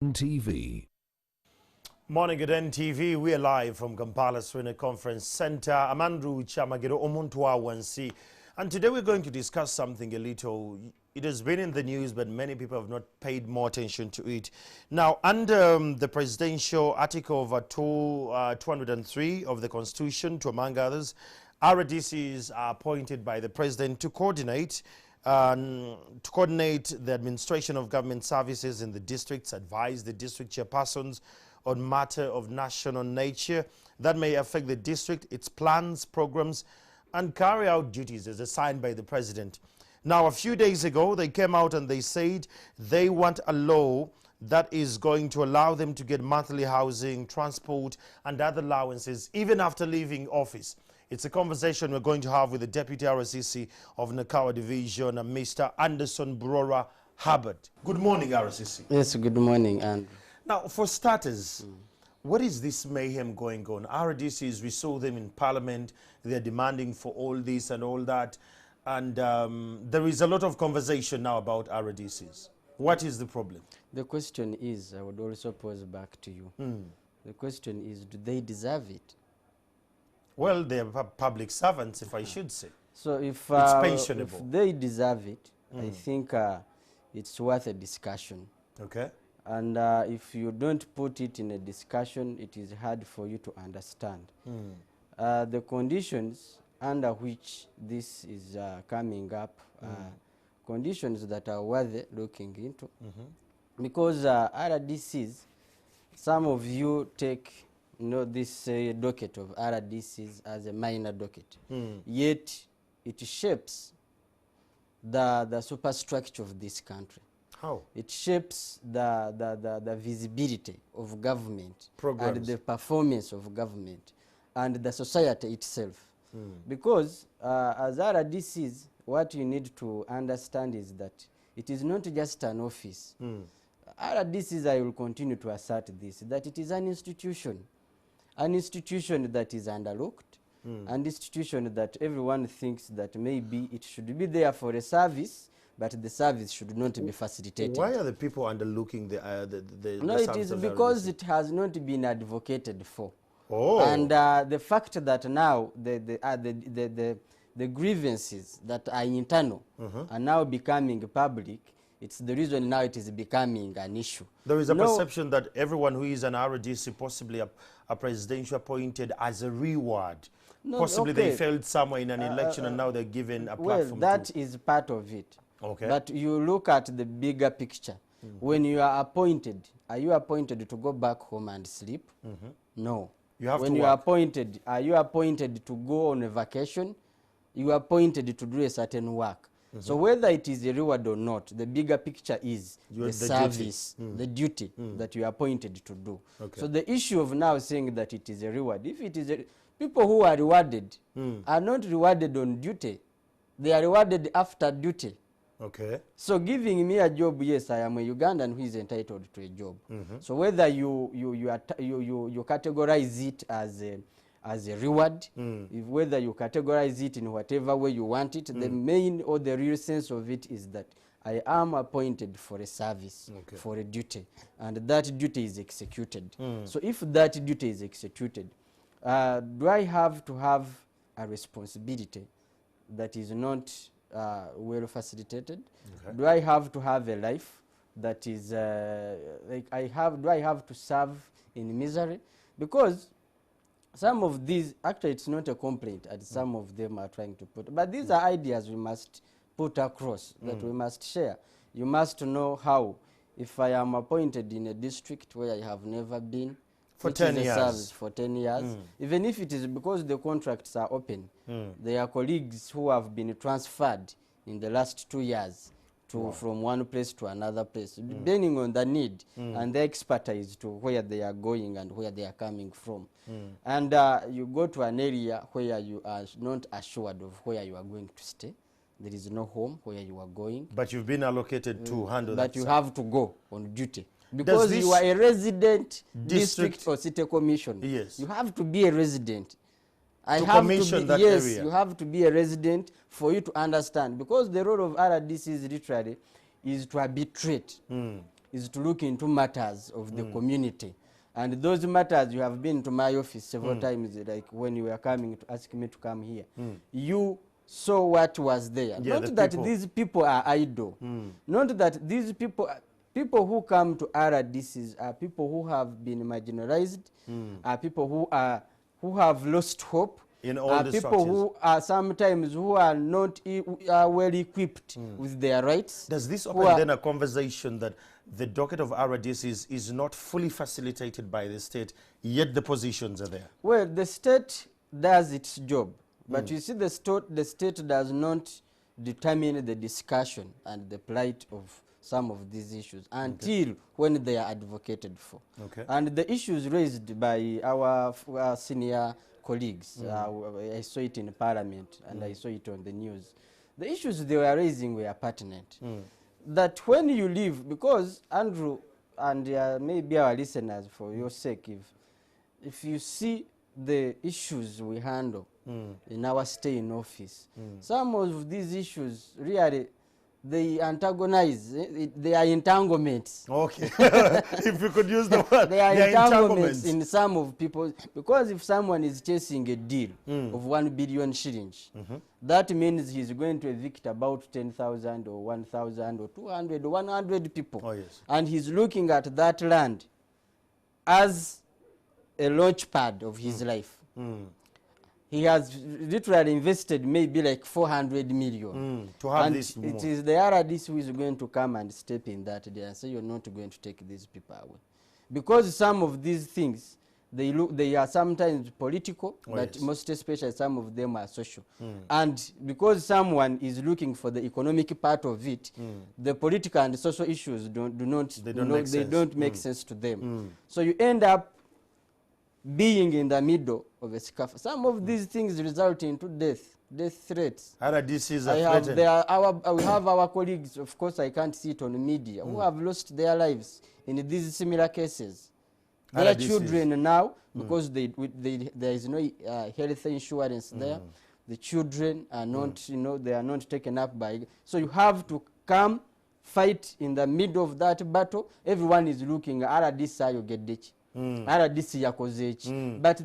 TV. Morning at NTV. We are live from Kampala Serena Conference Center. I'm Andrew Chamagero Omuntua Wansi. And today we're going to discuss something a little. It has been in the news, but many people have not paid more attention to it. Now, under the presidential article of 203 of the Constitution, to among others, RDCs are appointed by the president to coordinate the administration of government services in the districts, advise the district chairpersons on matter of national nature that may affect the district, its plans, programs, and carry out duties as assigned by the president. Now, a few days ago, they came out and they said they want a law that is going to allow them to get monthly housing, transport, and other allowances even after leaving office. It's a conversation we're going to have with the Deputy RCC of Nakawa Division, Mr. Anderson Brora Hubbard. Good morning, RCC. Yes, good morning, Andrew. Now, for starters, what is this mayhem going on? RDCs, we saw them in Parliament. They're demanding for all this and all that. And there is a lot of conversation now about RDCs. What is the problem? The question is, I would also pose back to you. The question is, do they deserve it? Well, they're public servants, if I should say. So if they deserve it, I think it's worth a discussion. Okay. And if you don't put it in a discussion, it is hard for you to understand. The conditions under which this is coming up, conditions that are worth looking into. Because RDCs, some of you take this docket of RDCs as a minor docket. Yet it shapes the superstructure of this country. How? It shapes the visibility of government Programs. and the performance of government and the society itself. Because as RDCs, what you need to understand is that it is not just an office. RDCs, I will continue to assert this, that it is an institution that is underlooked, an institution that everyone thinks that maybe it should be there for a service, but the service should not be facilitated. Why are the people underlooking the No, it is because it has not been advocated for. Oh. And the fact that now the grievances that are internal are now becoming public, it's the reason now it is becoming an issue. There is a perception that everyone who is an RDC, possibly a presidential appointed as a reward. Possibly they failed somewhere in an election and now they're given a platform. Well, that is part of it. Okay. But you look at the bigger picture. When you are appointed, are you appointed to go back home and sleep? No. You have when to you work. are appointed, are you appointed to go on a vacation? You are appointed to do a certain work. So whether it is a reward or not, the bigger picture is the service, the duty that you are appointed to do. Okay. So the issue of now saying that it is a reward, if it is people who are rewarded are not rewarded on duty, they are rewarded after duty. Okay. So giving me a job, yes, I am a Ugandan who is entitled to a job. So whether you categorize it as a reward, whether you categorize it in whatever way you want it, the main or the real sense of it is that I am appointed for a service, for a duty, and that duty is executed. So if that duty is executed, do I have to have a responsibility that is not well facilitated? Do I have to have a life that is do I have to serve in misery? Because some of these, actually it's not a complaint, and some of them are trying to put, but these are ideas we must put across, that we must share. You must know how, if I am appointed in a district where I have never been, for 10 years. Service for 10 years, even if it is because the contracts are open, there are colleagues who have been transferred in the last 2 years from one place to another place, depending on the need and the expertise to where they are going and where they are coming from. And you go to an area where you are not assured of where you are going to stay. There is no home where you are going. But you've been allocated to handle that. But you have to go on duty. Because you are a resident district or city commission. Yes. You have to be a resident. To commission that area. Yes, you have to be a resident for you to understand. Because the role of RDC is literally is to arbitrate. is to look into matters of the community. And those matters, you have been to my office several times, like when you were coming to ask me to come here. You saw what was there. Yeah, not that these people are idle. Not that these people who come to RDCs are people who have been marginalized, are people who have lost hope, in all the people who are sometimes who are not well equipped with their rights. Does this open then a conversation that the docket of RDCs is not fully facilitated by the state, yet the positions are there? Well, the state does its job, but you see, the state does not determine the discussion and the plight of some of these issues until when they are advocated for. And the issues raised by our senior colleagues, I saw it in Parliament and I saw it on the news. The issues they were raising were pertinent. That when you leave, because Andrew and maybe our listeners, for your sake, if you see the issues we handle in our stay in office, some of these issues really, they antagonize, they are entanglements. Okay. If you could use the word. They are entanglements in some of people, because if someone is chasing a deal of 1 billion shillings, that means he's going to evict about 10,000 or 1,000 or 200 or 100 people. Oh, yes. And he's looking at that land as a launch pad of his life. He has literally invested maybe like 400 million. To have and this it is the RDC who is going to come and step in that day and say, you're not going to take these people away. Because some of these things, they are sometimes political, but most especially some of them are social. And because someone is looking for the economic part of it, the political and social issues don't make sense to them. So you end up being in the middle of a scuffle. Some of these things result into death threats. RDCs are threatened. We have our colleagues, of course I can't see it on media, who have lost their lives in these similar cases. Their children now, because there is no health insurance there, the children are not, they are not taken up by. So you have to come fight in the middle of that battle. Everyone is looking at RDC, you get it. But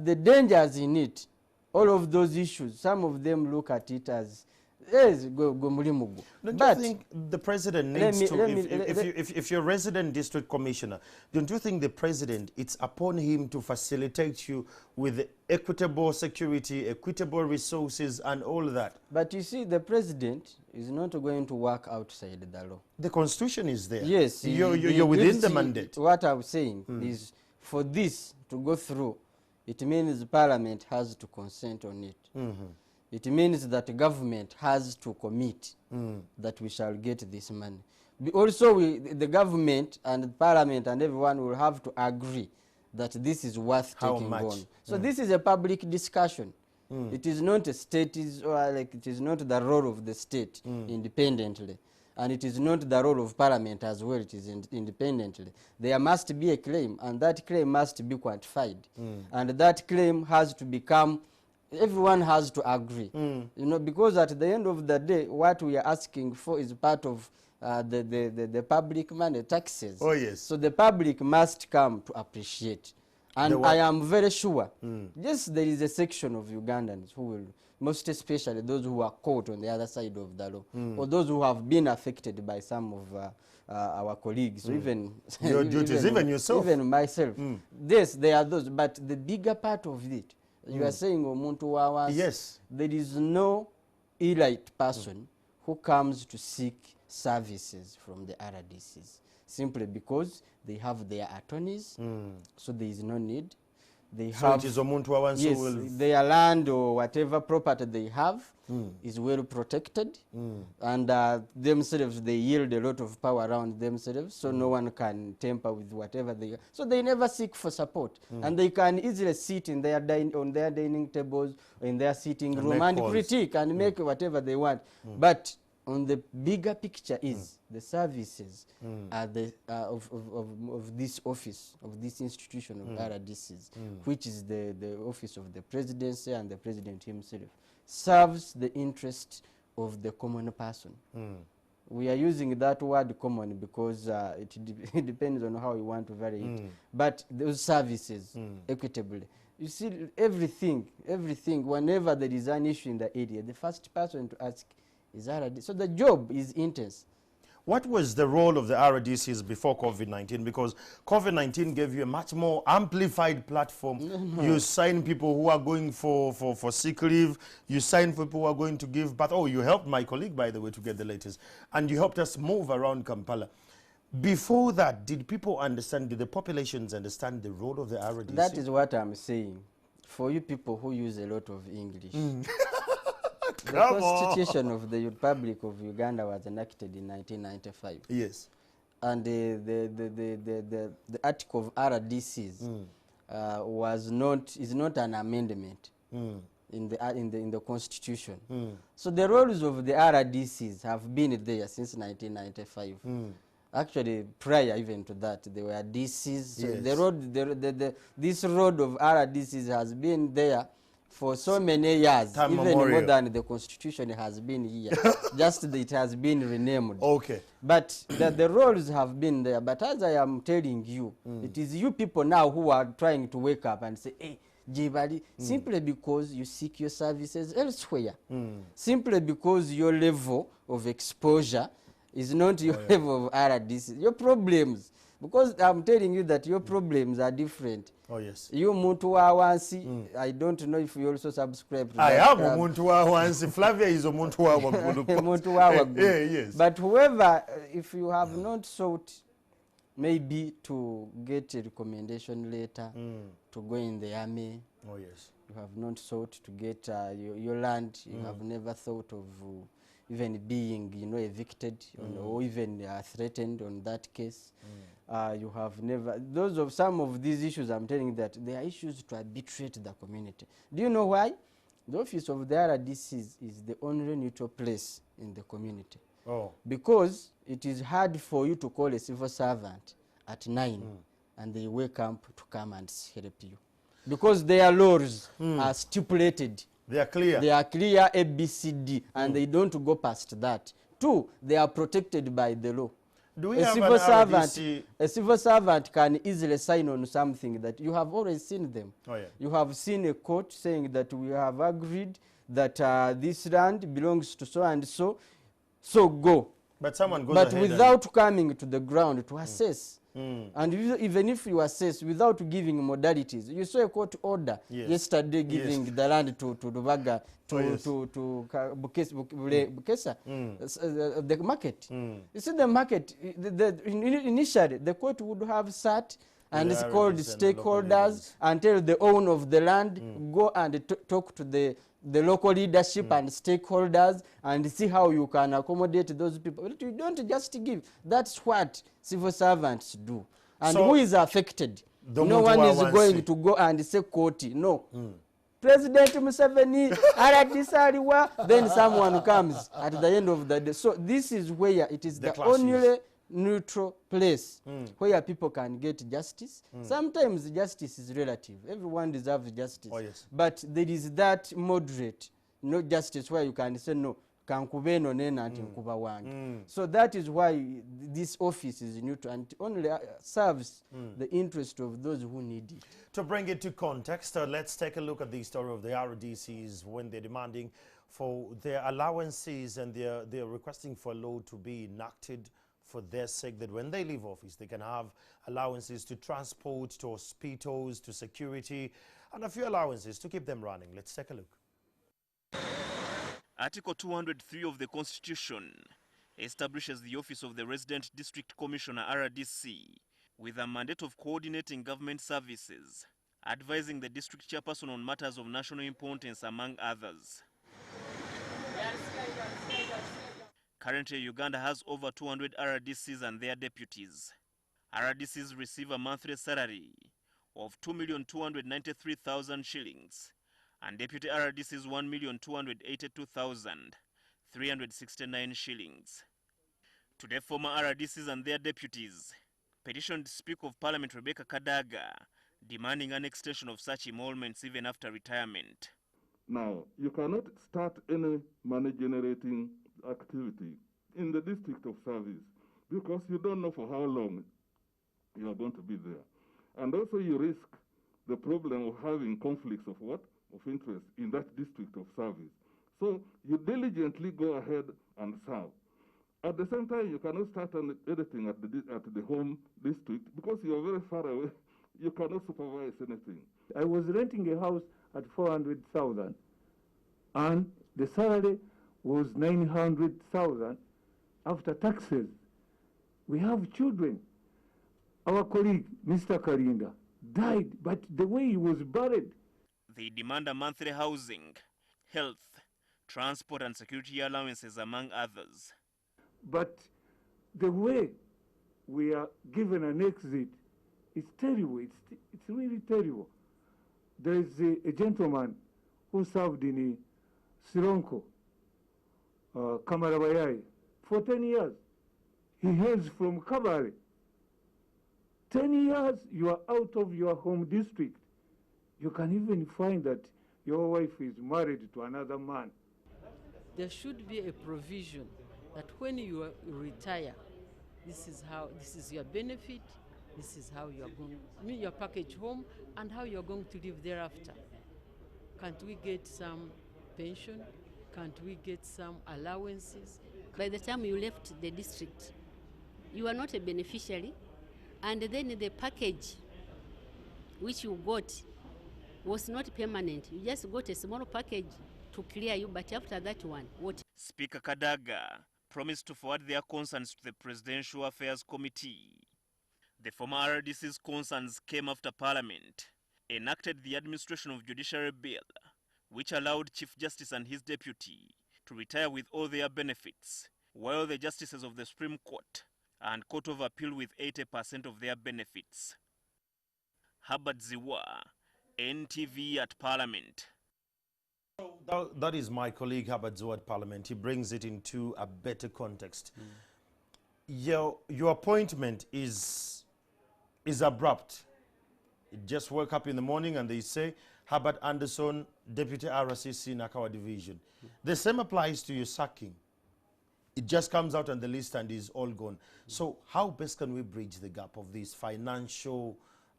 the dangers in it, all of those issues, some of them look at it as don't you think the president needs if you're a resident district commissioner, don't you think the president, it's upon him to facilitate you with equitable security, equitable resources and all that? But you see, the president is not going to work outside the law. The constitution is there. Yes. You're within the mandate. What I'm saying is, for this to go through, it means Parliament has to consent on it. It means that the government has to commit that we shall get this money. Also, the government and Parliament and everyone will have to agree that this is worth taking on. So this is a public discussion. It is not a state, it is not the role of the state independently. And it is not the role of Parliament as well, it is independently. There must be a claim, and that claim must be quantified. And that claim has to become, everyone has to agree. Because at the end of the day, what we are asking for is part of the public money, taxes. Oh, yes. So the public must come to appreciate. And I am very sure, yes, there is a section of Ugandans who will, most especially those who are caught on the other side of the law, or those who have been affected by some of our colleagues, even your duties, even yourself, even myself. Yes, there are those, but the bigger part of it, you are saying Omuntu Wawas, yes, there is no elite person who comes to seek services from the RDCs simply because they have their attorneys, so there is no need. They have, it is Omuntu Wawas, yes, their land or whatever property they have is well protected, and themselves, they yield a lot of power around themselves, so no one can tamper with whatever they. So they never seek for support, and they can easily sit in their on their dining tables, in their sitting room, and critique and make whatever they want. But on the bigger picture is the services of this office, of this institution of RDCs, which is the office of the presidency, and the president himself serves the interest of the common person. We are using that word common because it depends on how you want to vary it. But those services, equitably. You see, everything, whenever there is an issue in the area, the first person to ask is RD. So the job is intense. What was the role of the RDCs before COVID-19? Because COVID-19 gave you a much more amplified platform. You sign people who are going for sick leave. You sign people who are going to give birth. Oh, you helped my colleague, by the way, to get the latest. And you helped us move around Kampala. Before that, did people understand, did the populations understand the role of the RDC? That is what I'm saying. For you people who use a lot of English. The Constitution of the Republic of Uganda was enacted in 1995. Yes. And the article of RDCs is not an amendment in the Constitution. So the roles of the RDCs have been there since 1995. Actually, prior even to that, there were DCs. So yes. This road of RDCs has been there for so many years, even more than the Constitution has been here. Just that it has been renamed. Okay. But the roles have been there. But as I am telling you, it is you people now who are trying to wake up and say, hey, Jibali, simply because you seek your services elsewhere. Simply because your level of exposure is not your level of RDC. Your problems, because I'm telling you that your problems are different. Oh, yes. You muntu wa wansi, I don't know if you also subscribe to I that. am muntu wa wansi. Flavia is a muntu wa wagulu. Muntu wa wagulu. Yes. But whoever, if you have not sought maybe to get a recommendation letter to go in the army. Oh, yes. You have not sought to get your land. You have never thought of even being, evicted or even threatened on that case. You have never, some of these issues, I'm telling you that they are issues to arbitrate the community. Do you know why? The office of the RDCs is the only neutral place in the community. Oh. Because it is hard for you to call a civil servant at 9 and they wake up to come and help you. Because their laws are stipulated. They are clear. They are clear, A, B, C, D, and they don't go past that. 2, they are protected by the law. Do we have an RDC? A civil servant can easily sign on something that you have always seen them. Oh, yeah. You have seen a court saying that we have agreed that this land belongs to so and so, so go. But someone goes but ahead without coming to the ground to assess. And even if you assess without giving modalities, you saw a court order yesterday giving the land to Rubaga, to Bukesa, the market. You see the market, initially the court would have sat and it's called stakeholders and tell the owner of the land, go and talk to the local leadership and stakeholders and see how you can accommodate those people. But you don't just give. That's what civil servants do. And so who is affected? No one is going to go and say Koti. No. President Museveni, RDC, then someone comes at the end of the day. So this is where it is the only neutral place where people can get justice. Sometimes justice is relative. Everyone deserves justice. Oh, yes. But there is that moderate, no justice where you can say no. So that is why this office is neutral and only serves the interest of those who need it. To bring it to context, let's take a look at the story of the RDCs when they're demanding for their allowances and they're requesting for a law to be enacted for their sake, that when they leave office, they can have allowances to transport, to hospitals, to security, and a few allowances to keep them running. Let's take a look. Article 203 of the Constitution establishes the Office of the Resident District Commissioner RDC with a mandate of coordinating government services, advising the district chairperson on matters of national importance, among others. Currently, Uganda has over 200 RDCs and their deputies. RDCs receive a monthly salary of 2,293,000 shillings, and deputy RDCs 1,282,369 shillings. Today, former RDCs and their deputies petitioned Speaker of Parliament Rebecca Kadaga, demanding an extension of such emoluments even after retirement. Now, you cannot start any money-generating activity in the district of service, because you don't know for how long you are going to be there. And also you risk the problem of having conflicts of what? Of interest in that district of service. So you diligently go ahead and serve. At the same time, you cannot start anything at the home district because you are very far away. You cannot supervise anything. I was renting a house at 400,000, and the salary was 900,000 after taxes. We have children. Our colleague, Mr. Karinda, died, but the way he was buried. They demand a monthly housing, health, transport and security allowances, among others. But the way we are given an exit is terrible. It's really terrible. There is a gentleman who served in Sironko, Kamarabayai, for 10 years. He hails from Kabale. 10 years, you are out of your home district. You can even find that your wife is married to another man. There should be a provision that when you retire, this is your benefit, this is how you are going to meet your package home, and how you are going to live thereafter. Can't we get some pension? Can't we get some allowances? By the time you left the district, you are not a beneficiary, and then the package which you got was not permanent. You just got a small package to clear you, but after that one, what? Speaker Kadaga promised to forward their concerns to the Presidential Affairs Committee. The former RDC's concerns came after Parliament enacted the Administration of Judiciary Bill, which allowed Chief Justice and his deputy to retire with all their benefits, while the justices of the Supreme Court and Court of Appeal with 80% of their benefits. Herbert Ziwa, NTV at Parliament. That is my colleague Herbert Ziwa at Parliament. He brings it into a better context. Your appointment is abrupt. You just wake up in the morning and they say, Herbert Anderson, Deputy RCC, Nakawa Division. The same applies to your sacking. It just comes out on the list and is all gone. So how best can we bridge the gap of this financial,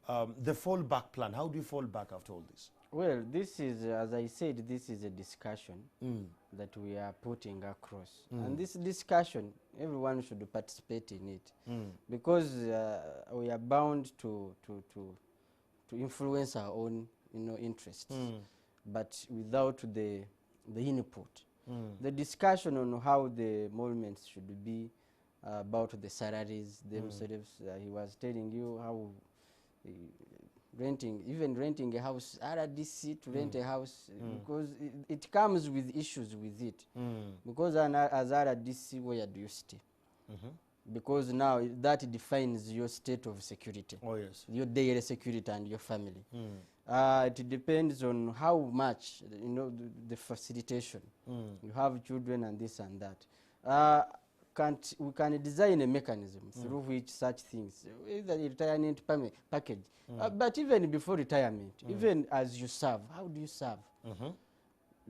the fallback plan? How do you fall back after all this? Well, this is, as I said, this is a discussion that we are putting across. And this discussion, everyone should participate in it because we are bound to influence our own interests, but without the input. The discussion on how the movements should be about the salaries themselves, he was telling you how renting a house, RDC to rent a house, because it comes with issues with it. Because as RDC, where do you stay? Because now that defines your state of security. Oh, yes. Your daily security and your family. It depends on how much, the facilitation. You have children and this and that. We can design a mechanism through which such things, either a retirement package, but even before retirement, even as you serve, how do you serve?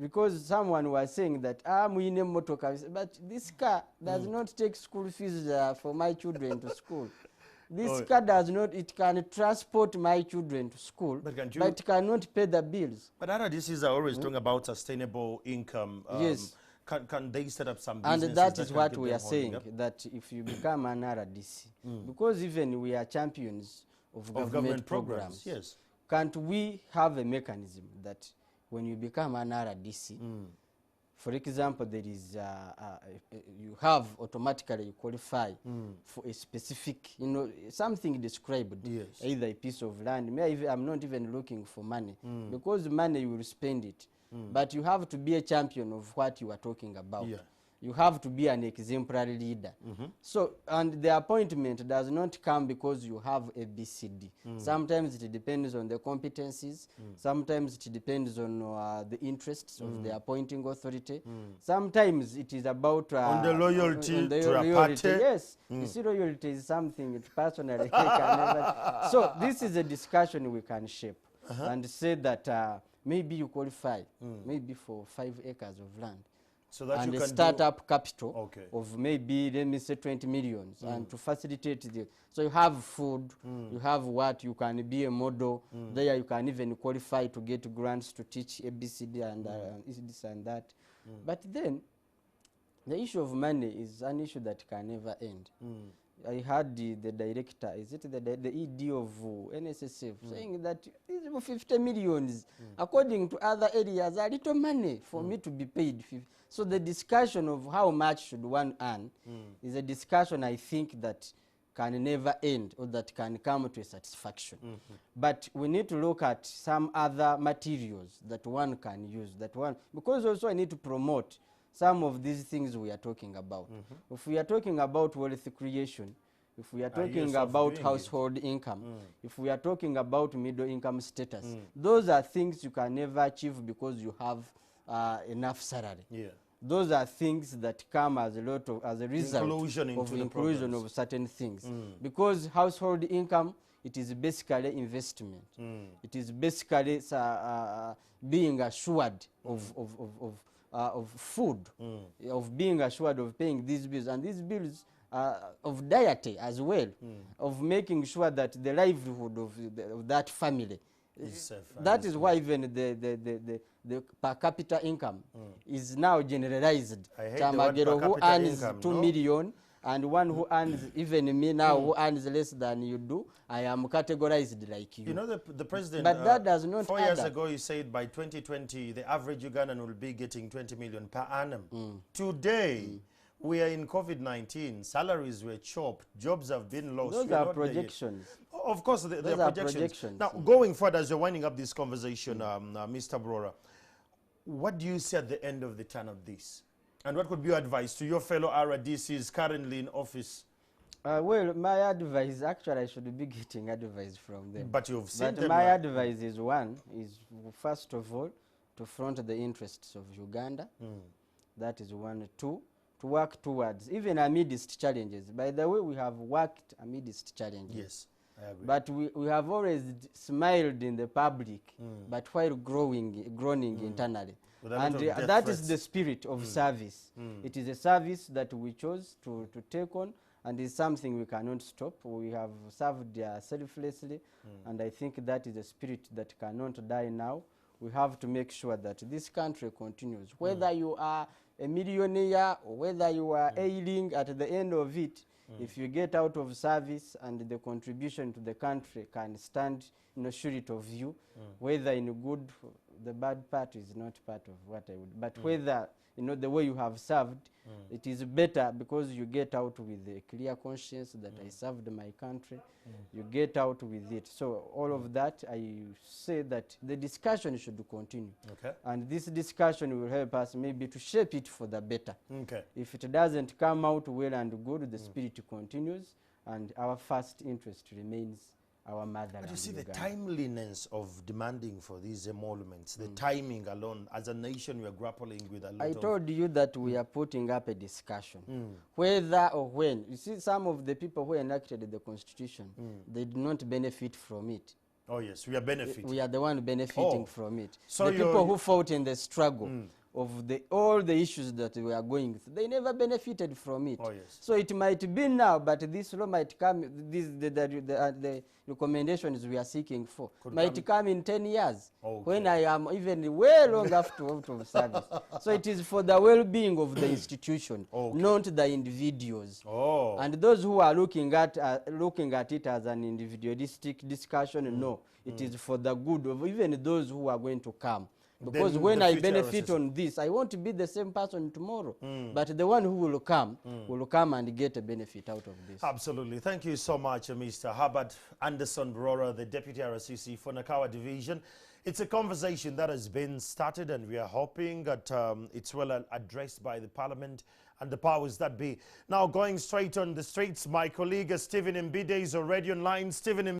Because someone was saying that I'm in a motor car, but this car does not take school fees for my children to school. This car does not, it can transport my children to school, but it cannot pay the bills. But RDCs are always talking about sustainable income. Yes. Can they set up some businesses? And that is what we are saying, that if you become an RDC, because even we are champions of government programs, yes. Can't we have a mechanism that when you become an RDC, for example, there is you have automatically qualify for a specific, something described, yes. Either a piece of land. Maybe I'm not even looking for money, because money you will spend it. But you have to be a champion of what you are talking about. Yeah. You have to be an exemplary leader. So, and the appointment does not come because you have a BCD. Sometimes it depends on the competencies. Sometimes it depends on the interests of the appointing authority. Sometimes it is about on the loyalty to a party. Yes, you see, loyalty is something that personally I can never. So this is a discussion we can shape and say that maybe you qualify, maybe for 5 acres of land. So that and you a can startup capital Okay. of maybe, let me say, 20 millions, and to facilitate the, so you have food, you have what, you can be a model, there you can even qualify to get grants to teach ABCD and this and that. But then, the issue of money is an issue that can never end. I heard the director, is it the ED of NSSF, saying that these 50 millions, according to other areas, are little money for me to be paid. So the discussion of how much should one earn is a discussion I think that can never end, or that can come to a satisfaction. But we need to look at some other materials that one can use, because also I need to promote some of these things we are talking about. If we are talking about wealth creation, if we are talking about household income, if we are talking about middle income status, those are things you can never achieve because you have enough salary. Those are things that come as a result of inclusion of certain things. Because household income, it is basically investment. It is basically being assured of food, of being assured of paying these bills, and these bills of diety as well, of making sure that the livelihood of that family. That is why even the per capita income is now generalized. Chamagero who earns income, 2 million, and one who earns, even me now, who earns less than you do, I am categorized like you. You know, the president, but that does not 4 years ago, he said by 2020, the average Ugandan will be getting 20 million per annum. Today, we are in COVID-19, salaries were chopped, jobs have been lost. Those are projections. Of course, they're projections. Now, going forward, as you're winding up this conversation, Mr. Brora, what do you see at the end of the turn of this? And what could be your advice to your fellow RDCs currently in office? Well, my advice, actually, I should be getting advice from them. But you've seen them. My advice is, one, is first of all, to front the interests of Uganda. That is one. Two, to work towards, even amidst challenges. By the way, we have worked amidst challenges. Yes, I agree. But we have always smiled in the public, but while groaning internally. And that is the spirit of service. It is a service that we chose to take on, and is something we cannot stop. We have served selflessly, and I think that is a spirit that cannot die now. We have to make sure that this country continues. Whether you are a millionaire or whether you are ailing, at the end of it, if you get out of service and the contribution to the country can stand surety of you, whether in good, the bad part is not part of what I would, but whether the way you have served, it is better because you get out with a clear conscience that I served my country. You get out with it. So all of that, I say that the discussion should continue. And this discussion will help us maybe to shape it for the better. If it doesn't come out well and good, the spirit continues, and our first interest remains our motherland. But you see, the timeliness of demanding for these emoluments, the timing alone, as a nation, we are grappling with a lot I told you that we are putting up a discussion. Whether or when. You see, some of the people who enacted the Constitution, they did not benefit from it. Oh, yes, we are benefiting. We are the one benefiting from it. So the people who fought in the struggle of all the issues that we are going through, they never benefited from it. Oh, yes. So it might be now, but this law might come, the recommendations we are seeking for might come in 10 years, when I am even well long after out of service. So it is for the well-being of the institution, not the individuals. And those who are looking at it as an individualistic discussion, no, it is for the good of even those who are going to come. Because then when I benefit on this, I won't be the same person tomorrow. But the one who will come and get a benefit out of this. Absolutely. Thank you so much, Mr. Herbert Anderson Brora, the Deputy RCC for Nakawa Division. It's a conversation that has been started, and we are hoping that it's well addressed by the Parliament and the powers that be. Now, going straight on the streets, my colleague Stephen Mbide is already online. Stephen